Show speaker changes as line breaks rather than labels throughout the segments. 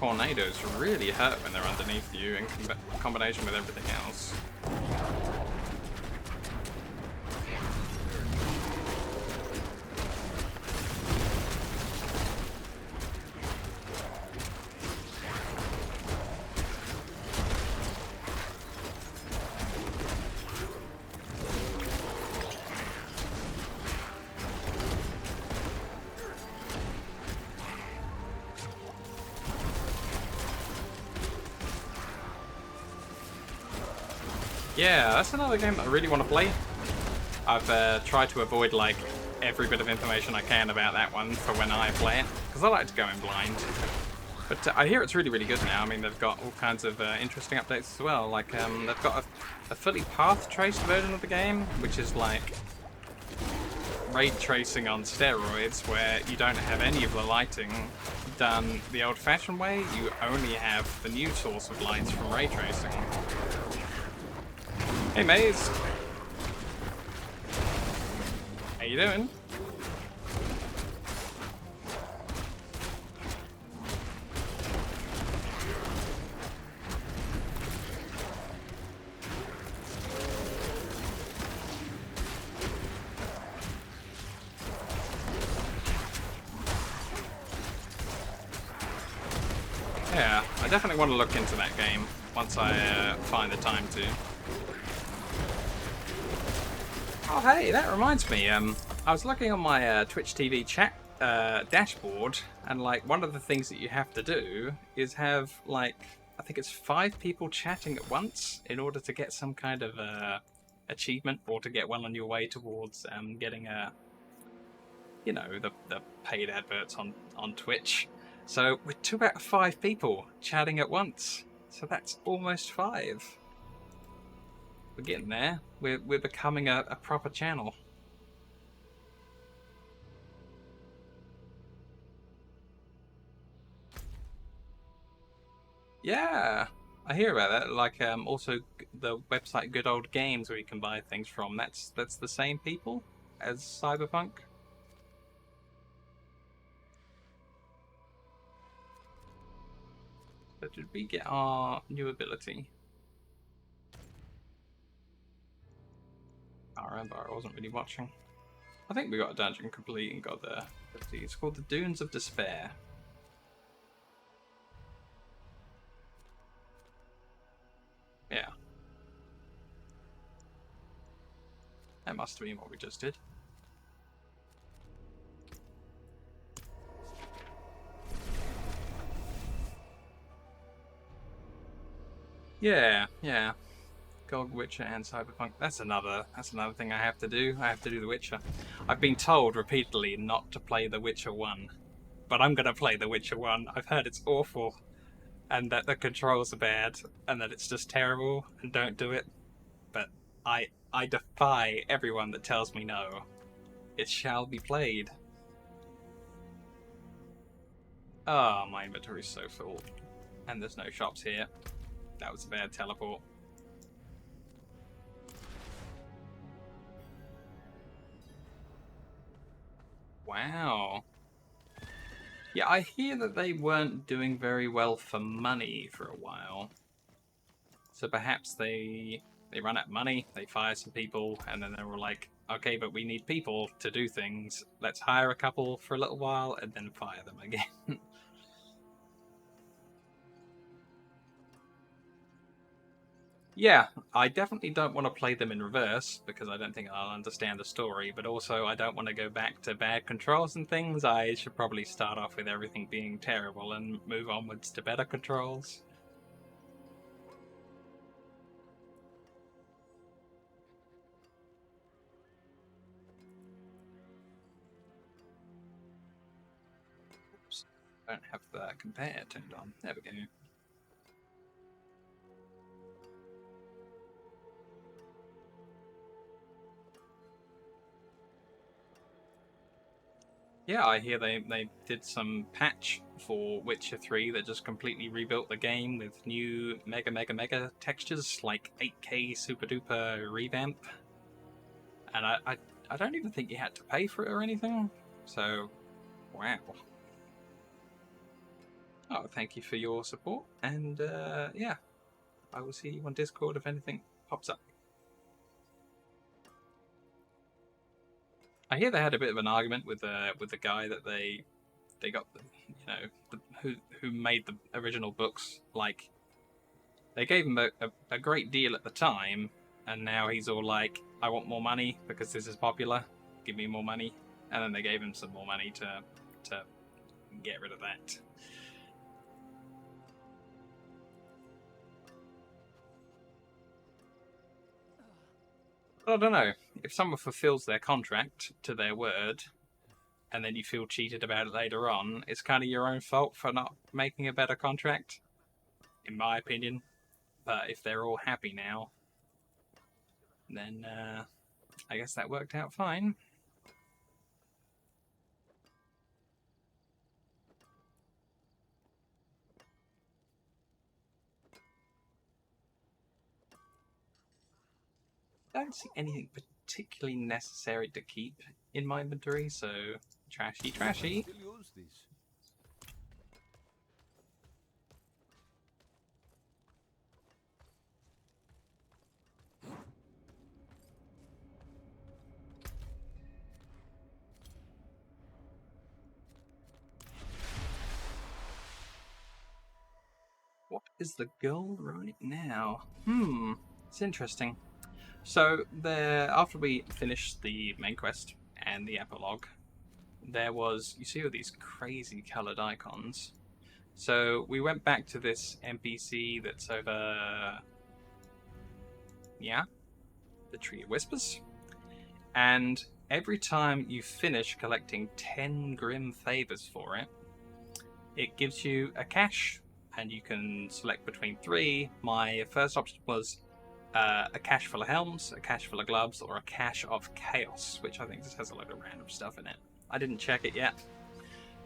tornadoes really hurt when they're underneath you in combination with everything else. Yeah, that's another game that I really want to play. I've tried to avoid like every bit of information I can about that one for when I play it, because I like to go in blind. But I hear it's really, really good now. I mean, they've got all kinds of interesting updates as well. Like, they've got a fully path-traced version of the game, which is like ray tracing on steroids, where you don't have any of the lighting done the old-fashioned way. You only have the new source of lights from ray tracing. Hey, Maze. How you doing? Yeah, I definitely want to look into that game once I find the time to. Oh hey, that reminds me, I was looking on my Twitch TV chat dashboard, and like one of the things that you have to do is have like, I think it's 5 people chatting at once in order to get some kind of achievement, or to get well on your way towards getting you know, the paid adverts on Twitch. So we're 2 out of 5 people chatting at once, so that's almost 5. We're getting there. We're becoming a proper channel. Yeah, I hear about that. Like, also the website Good Old Games, where you can buy things from. That's the same people as Cyberpunk. But did we get our new ability? I remember, I wasn't really watching. I think we got a dungeon complete and got the ability. It's called the Dunes of Despair. Yeah. That must have been what we just did. Yeah, yeah. God, Witcher and Cyberpunk. That's another thing I have to do. I have to do The Witcher. I've been told repeatedly not to play The Witcher 1. But I'm gonna play The Witcher 1. I've heard it's awful, and that the controls are bad, and that it's just terrible, and don't do it. But I defy everyone that tells me no. It shall be played. Oh, my inventory's so full. And there's no shops here. That was a bad teleport. Wow. Yeah, I hear that they weren't doing very well for money for a while. So perhaps they run out of money, they fire some people, and then they were like, okay, but we need people to do things. Let's hire a couple for a little while and then fire them again. Yeah, I definitely don't want to play them in reverse, because I don't think I'll understand the story, but also I don't want to go back to bad controls and things. I should probably start off with everything being terrible and move onwards to better controls. Oops, I don't have the compare turned on. There we go. Yeah, I hear they did some patch for Witcher 3 that just completely rebuilt the game with new mega textures, like 8K super duper revamp. And I don't even think you had to pay for it or anything. So, wow. Oh, thank you for your support, and yeah, I will see you on Discord if anything pops up. I hear they had a bit of an argument with the guy that they got, who made the original books. Like, they gave him a great deal at the time, and now he's all like, I want more money because this is popular. Give me more money, and then they gave him some more money to get rid of that. But I don't know. If someone fulfills their contract to their word, and then you feel cheated about it later on, it's kind of your own fault for not making a better contract, in my opinion. But if they're all happy now, then I guess that worked out fine. I don't see anything particularly necessary to keep in my inventory, so trashy. What is the goal right now? It's interesting. So after we finished the main quest and the epilogue, there was, you see all these crazy coloured icons. So we went back to this NPC that's over, the Tree of Whispers, and every time you finish collecting 10 Grim Favors for it, it gives you a cache, and you can select between 3. My first option was a cache full of helms, a cache full of gloves, or a cache of chaos, which I think just has a load of random stuff in it. I didn't check it yet.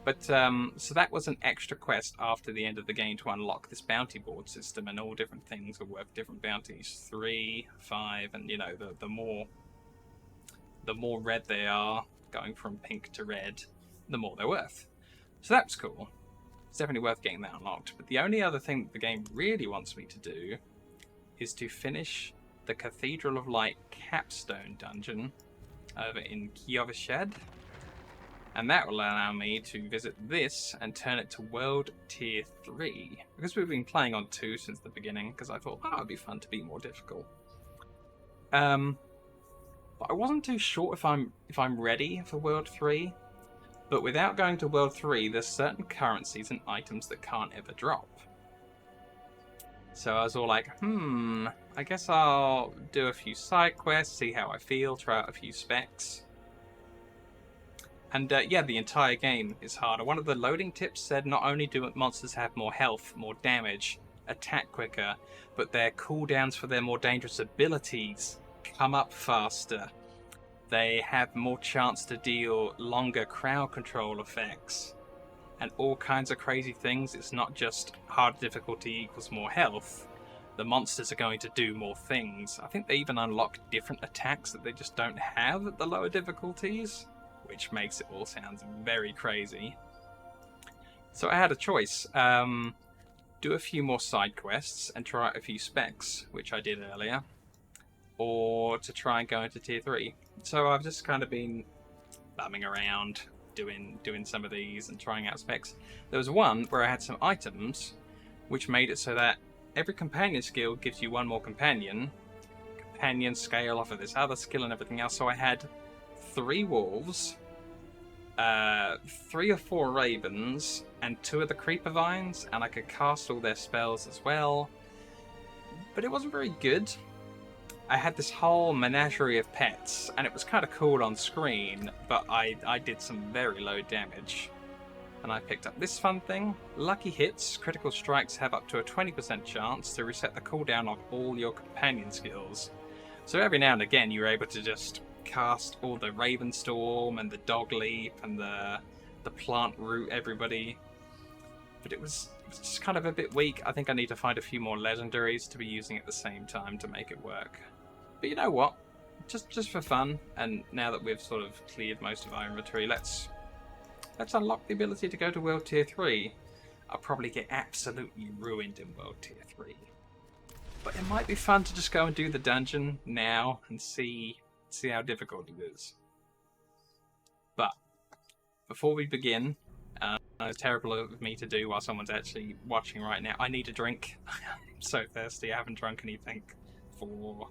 But, so that was an extra quest after the end of the game to unlock this bounty board system, and all different things are worth different bounties. 3, 5, and, the more red they are, going from pink to red, the more they're worth. So that's cool. It's definitely worth getting that unlocked. But the only other thing that the game really wants me to do is to finish the Cathedral of Light capstone dungeon over in Kiovashad. And that will allow me to visit this and turn it to World Tier 3. Because we've been playing on 2 since the beginning, because I thought, it'd be fun to be more difficult. But I wasn't too sure if I'm ready for World 3. But without going to World 3, there's certain currencies and items that can't ever drop. So I was all like, I guess I'll do a few side quests, see how I feel, try out a few specs. And the entire game is harder. One of the loading tips said not only do monsters have more health, more damage, attack quicker, but their cooldowns for their more dangerous abilities come up faster. They have more chance to deal longer crowd control effects. And all kinds of crazy things. It's not just hard difficulty equals more health. The monsters are going to do more things. I think they even unlock different attacks that they just don't have at the lower difficulties, which makes it all sound very crazy. So I had a choice. Do a few more side quests and try out a few specs, which I did earlier, or to try and go into Tier 3. So I've just kind of been bumming around, doing some of these and trying out specs. There was one where I had some items which made it so that every companion skill gives you one more companion scale off of this other skill and everything else. So I had 3 wolves, 3 or 4 ravens, and 2 of the creeper vines, and I could cast all their spells as well, but it wasn't very good. I had this whole menagerie of pets, and it was kind of cool on screen, but I did some very low damage. And I picked up this fun thing. Lucky hits, critical strikes have up to a 20% chance to reset the cooldown of all your companion skills. So every now and again you're able to just cast all the Ravenstorm and the Dog Leap and the Plant Root everybody. But it was just kind of a bit weak. I think I need to find a few more legendaries to be using at the same time to make it work. But you know what? Just for fun, and now that we've sort of cleared most of our inventory, let's unlock the ability to go to World Tier 3. I'll probably get absolutely ruined in World Tier 3. But it might be fun to just go and do the dungeon now and see how difficult it is. But before we begin, it's terrible of me to do while someone's actually watching right now. I need a drink. I'm so thirsty. I haven't drunk anything for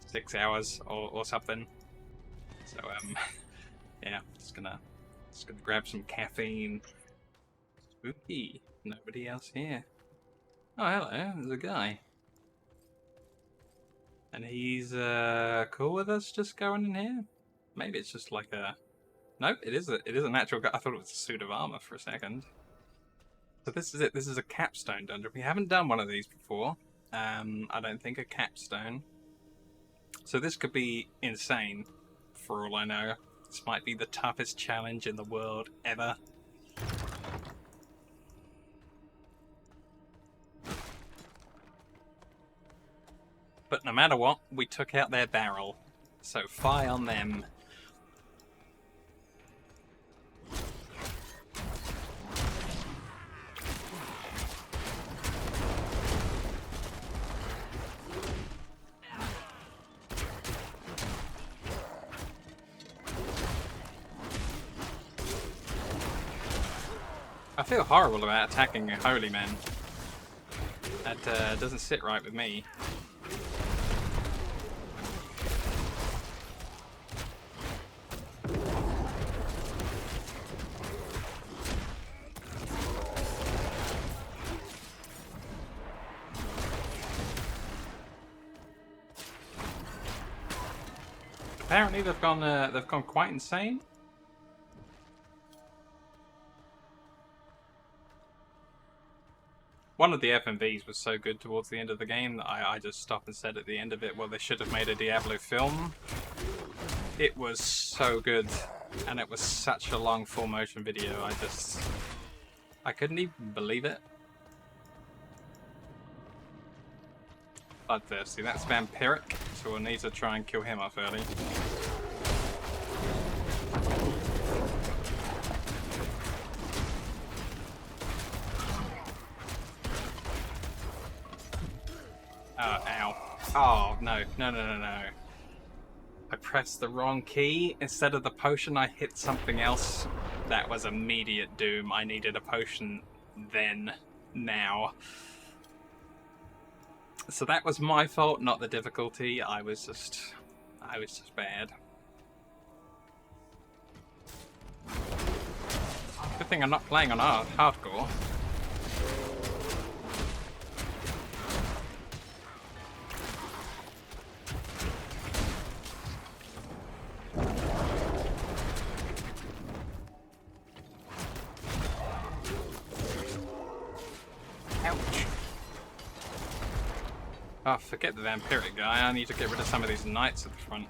6 hours or something. So yeah, just gonna grab some caffeine. Spooky. Nobody else here. Oh, hello. There's a guy. And he's cool with us just going in here? Maybe it's just like a... Nope, it is an actual guy. I thought it was a suit of armor for a second. So this is it. This is a capstone dungeon. We haven't done one of these before. I don't think a capstone. So this could be insane, for all I know. This might be the toughest challenge in the world ever. But no matter what, we took out their barrel. So fire on them. I feel horrible about attacking a holy man. That doesn't sit right with me. Apparently they've gone quite insane. One of the FMVs was so good towards the end of the game that I just stopped and said at the end of it, well, they should have made a Diablo film. It was so good, and it was such a long full motion video. I couldn't even believe it. Bloodthirsty, that's vampiric, so we'll need to try and kill him off early. Oh, ow. Oh, no. No. I pressed the wrong key. Instead of the potion, I hit something else. That was immediate doom. I needed a potion then, now. So that was my fault, not the difficulty. I was just bad. Good thing I'm not playing on hardcore. Oh, forget the vampiric guy. I need to get rid of some of these knights at the front.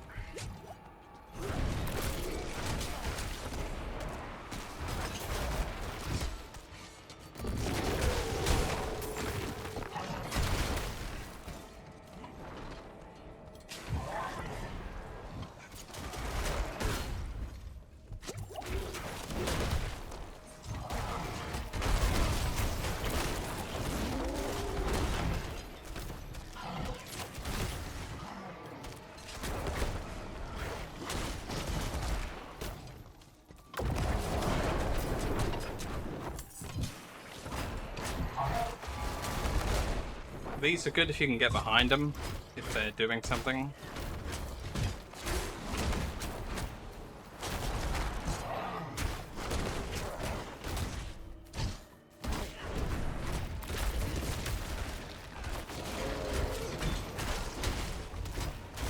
These are good if you can get behind them, if they're doing something.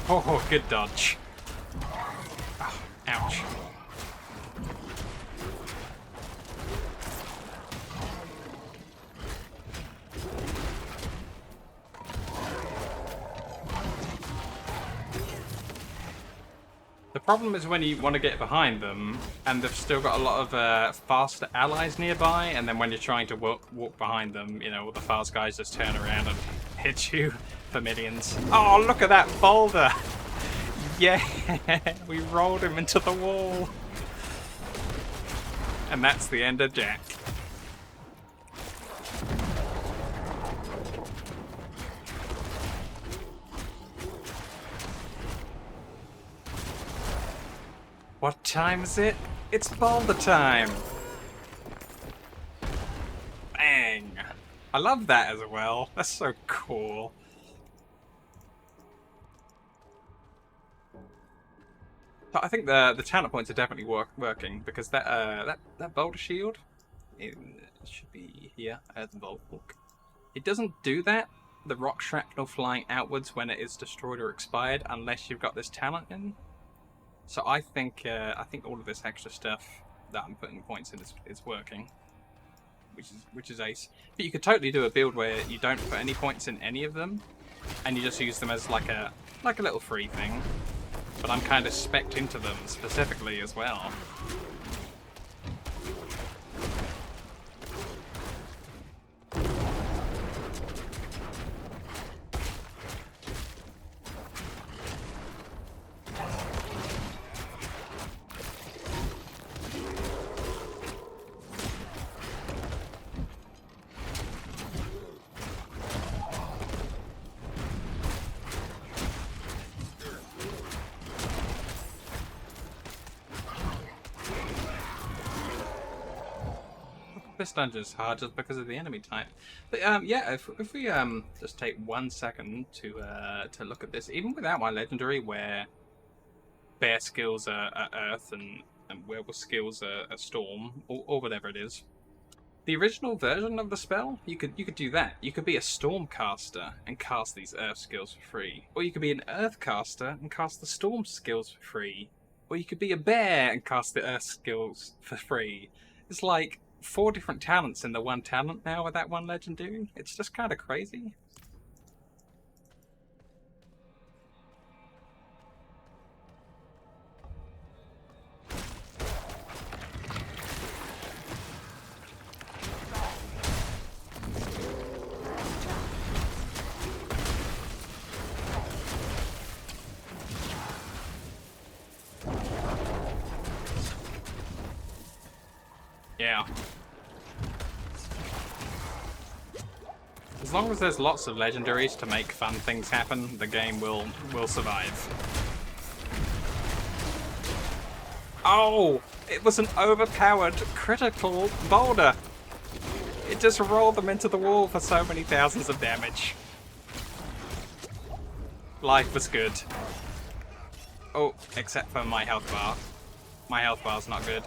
Oh, good dodge. Oh, ouch. The problem is when you want to get behind them, and they've still got a lot of fast allies nearby, and then when you're trying to walk behind them, you know, all the fast guys just turn around and hit you for millions. Oh, look at that boulder! Yeah, we rolled him into the wall. And that's the end of Jack. What time is it? It's boulder time! Bang! I love that as well. That's so cool. So I think the talent points are definitely working because that boulder shield, it should be here. The boulder book. It doesn't do that. The rock shrapnel flying outwards when it is destroyed or expired, unless you've got this talent in. So I think all of this extra stuff that I'm putting points in is working, which is ace. But you could totally do a build where you don't put any points in any of them, and you just use them as like a little free thing. But I'm kind of specced into them specifically as well. This dungeon's hard just because of the enemy type. But yeah, if we just take 1 second to look at this, even without my legendary, where bear skills are earth and werewolf skills are storm or whatever it is. The original version of the spell, you could do that. You could be a storm caster and cast these earth skills for free, or you could be an earth caster and cast the storm skills for free, or you could be a bear and cast the earth skills for free. It's like 4 different talents in the one talent now with that one legendary. It's just kind of crazy. Yeah. As long as there's lots of legendaries to make fun things happen, the game will survive. Oh! It was an overpowered critical boulder! It just rolled them into the wall for so many thousands of damage. Life was good. Oh, except for my health bar. My health bar's not good.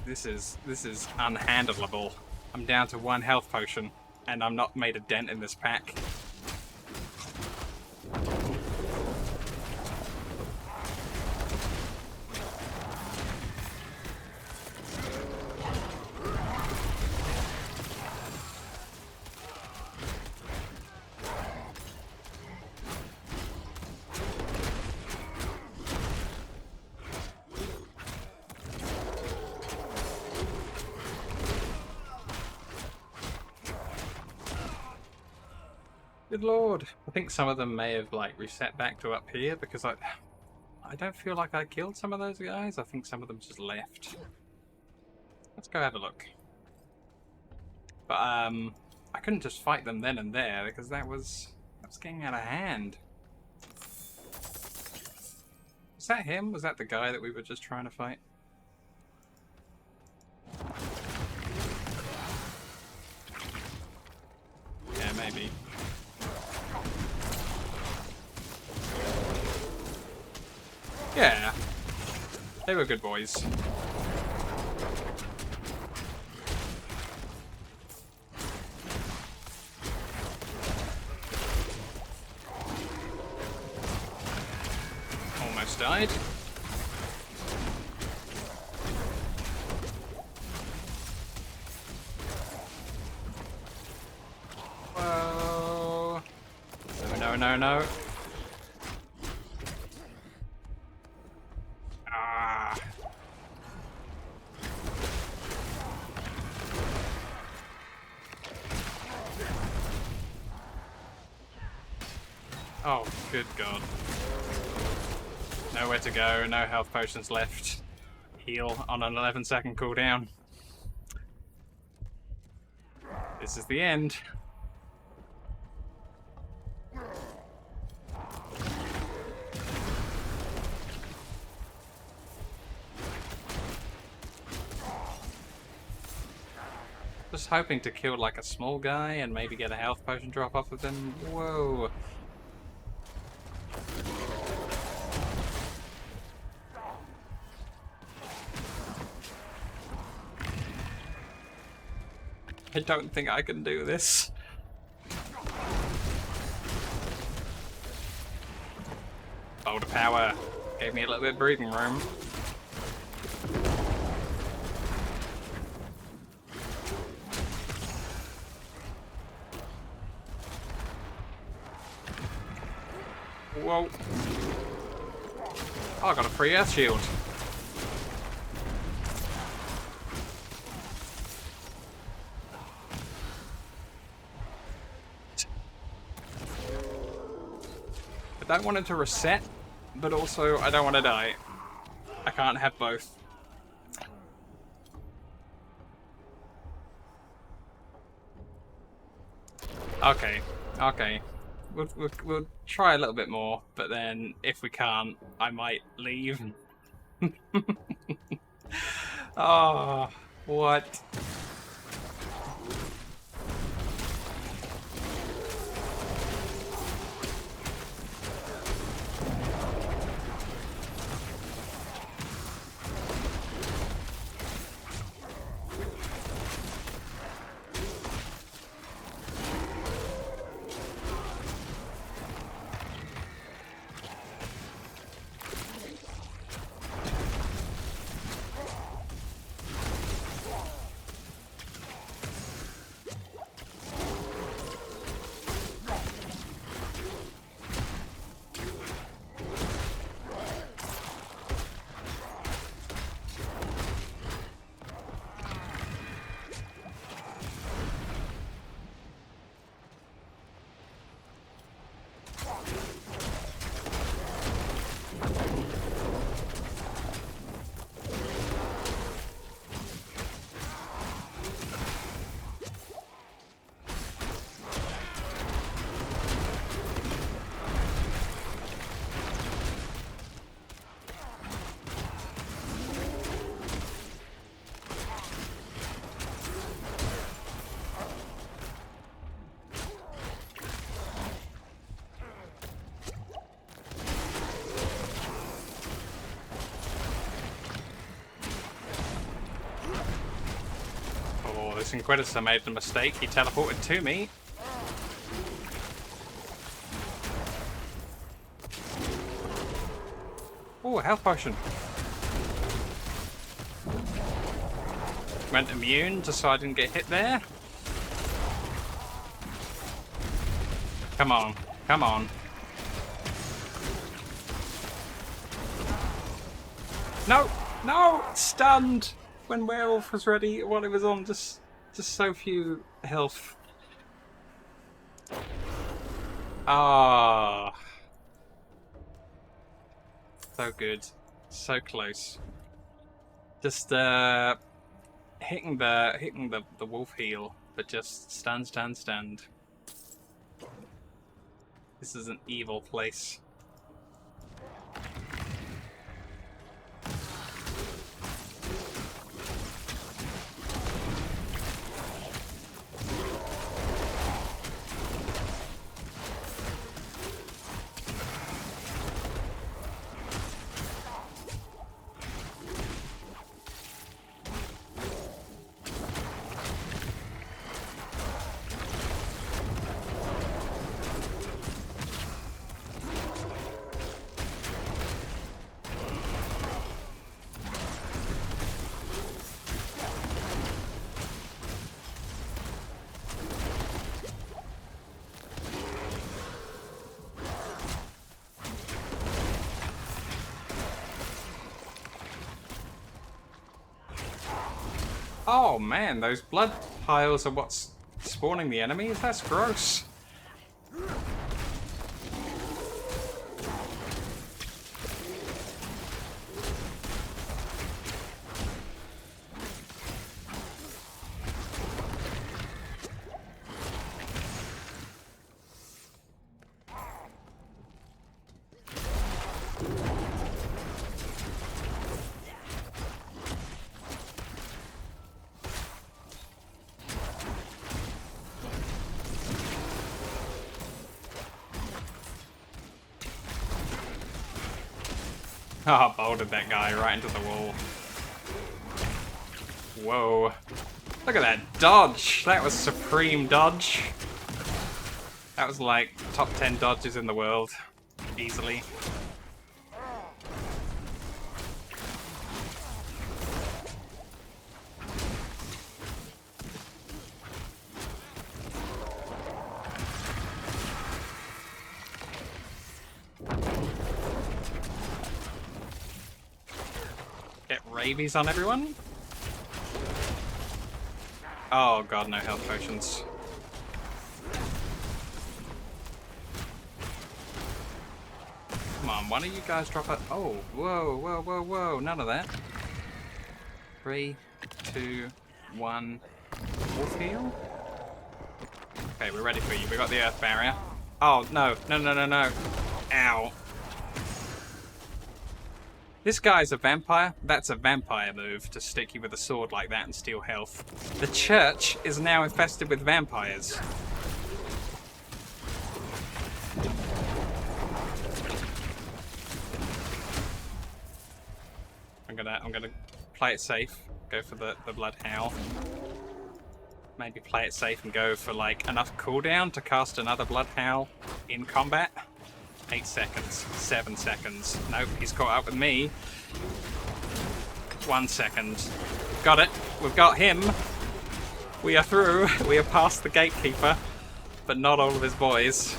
This is unhandleable. I'm down to 1 health potion, and I'm not made a dent in this pack. Good lord. I think some of them may have like reset back to up here because I don't feel like I killed some of those guys. I think some of them just left. Let's go have a look. But I couldn't just fight them then and there because that was getting out of hand. Was that him? Was that the guy that we were just trying to fight? Yeah, maybe. Yeah, they were good boys. Almost died. Whoa. No, no, no. Oh, good god. Nowhere to go, no health potions left. Heal on an 11-second cooldown. This is the end. Just hoping to kill like a small guy and maybe get a health potion drop off of him. Whoa. I don't think I can do this. Bolt of power gave me a little bit of breathing room. Whoa. Oh, I got a free earth shield. I don't want it to reset, but also I don't want to die. I can't have both. Okay, okay. We'll try a little bit more, but then if we can't, I might leave. Oh, what? This Inquisitor made the mistake. He teleported to me. Oh, health potion. Went immune just so I didn't get hit there. Come on, come on. No, no, stunned when Werewolf was ready while it was on just so few health. Ah, so good, so close. Just hitting the wolf heal, but just stand. This is an evil place. Oh man, those blood piles are what's spawning the enemies? That's gross. Oh, bolted that guy right into the wall. Whoa. Look at that dodge! That was supreme dodge. That was like top 10 dodges in the world. Easily. Get rabies on everyone? Oh god, no health potions. Come on, why don't you guys drop it? Oh, whoa, whoa, whoa, whoa, none of that. 3, 2, 1. Wolf heal? Okay, we're ready for you. We got the earth barrier. Oh, no, no, no, no, no. Ow. This guy's a vampire. That's a vampire move, to stick you with a sword like that and steal health. The church is now infested with vampires. I'm gonna play it safe. Go for the blood howl. Maybe play it safe and go for like enough cooldown to cast another blood howl in combat. 8 seconds, 7 seconds. Nope, he's caught up with me. 1 second. Got it. We've got him. We are through. We are past the gatekeeper, but not all of his boys.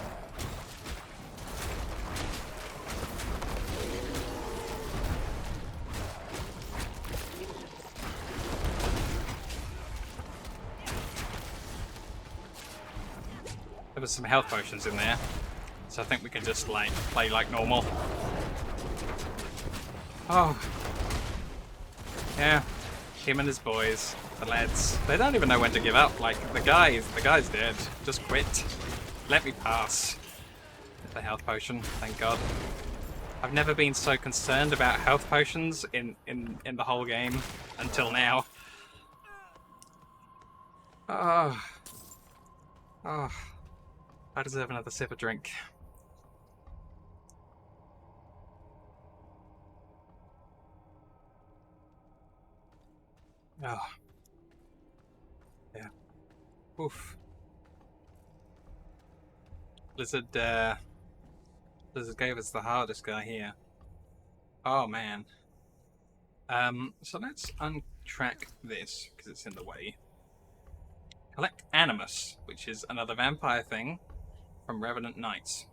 There was some health potions in there. So I think we can just like play like normal. Oh. Yeah. Him and his boys. The lads. They don't even know when to give up. Like the guy's dead. Just quit. Let me pass. The health potion, thank god. I've never been so concerned about health potions in the whole game until now. Oh. Oh. I deserve another sip of drink. Oh. Yeah. Oof. Lizard gave us the hardest guy here. Oh man. So let's untrack this, because it's in the way. Collect Animus, which is another vampire thing from Revenant Knights.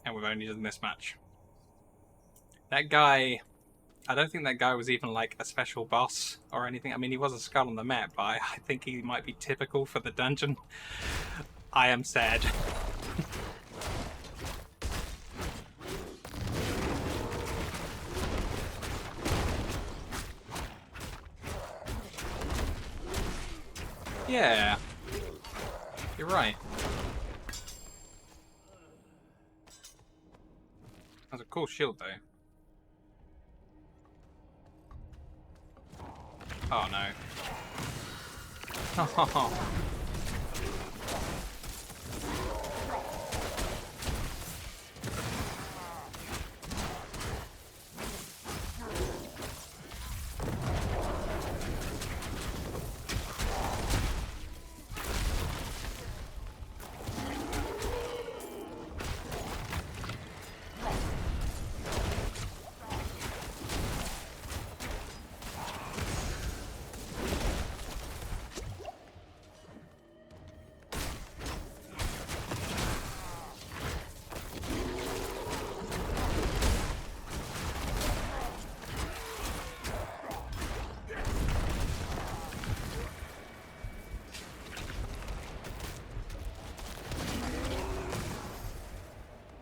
And we've only done this much. That guy... I don't think that guy was even like a special boss or anything. I mean, he was a skull on the map, but I think he might be typical for the dungeon. I am sad. Yeah. You're right. That's a cool shield, though. Oh no. Oh.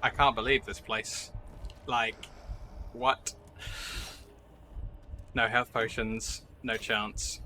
I can't believe this place. Like, what? No health potions, no chance.